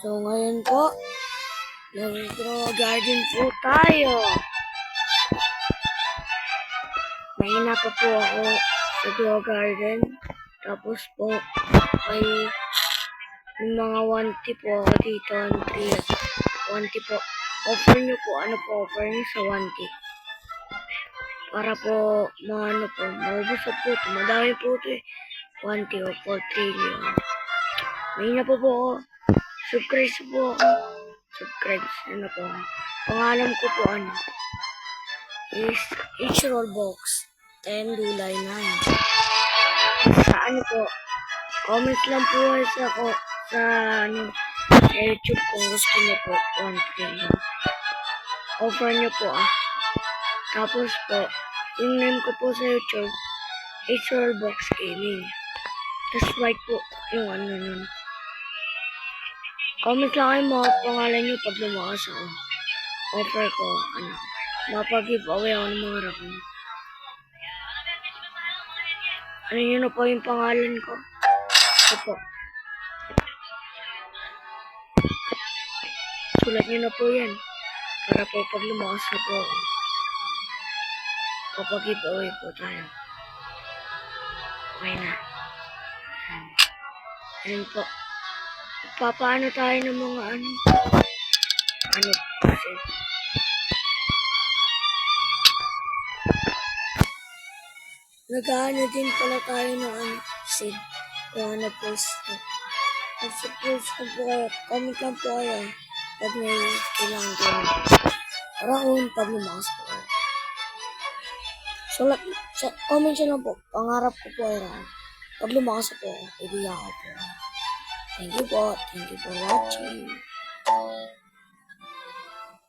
So ngayon po, nag-grow garden po tayo. Mahina pa po ako sa grow garden. Tapos po, may mga 1T po ako dito, 1T po. Offer nyo po, ano po offer nyo sa 1T? Para po, maano po, maubos na po ito. Madami po ito eh. 1T o 4 trillion. Mahina po po ako. Subscribe po ako. Subscribe na po. Pangalan ko po ano is H-Rollbox 10 Dulay 9. Sa ano po, comment lang po sa ano sa YouTube kung gusto niyo po 1 trillion. Offer niyo po Tapos po, yung name ko po sa YouTube, H-Rollbox Gaming. Tapos right po yung ano nun. Comment lang kayo mga pangalan nyo pag lumakas ako. Offer ko, mapag-giveaway ako ng mga rakon. Ano nyo na po yung pangalan ko? Ito po. Sulat nyo na po yan. Para po pag lumakas na po ako, mapag-giveaway po tayo. Okay na. Ayun po. Papaano tayo ng mga kasi nag-ano din pala tayo ng seed. Kung ano po ito. Suppose ko po kayo, comment lang po kayo pag may kailangan ko. Para kung pag lumakas po kayo. So, comment nyo lang po. Pangarap ko po kayo. Pag lumakas po ako, ibiya ko po. Thank you for watching.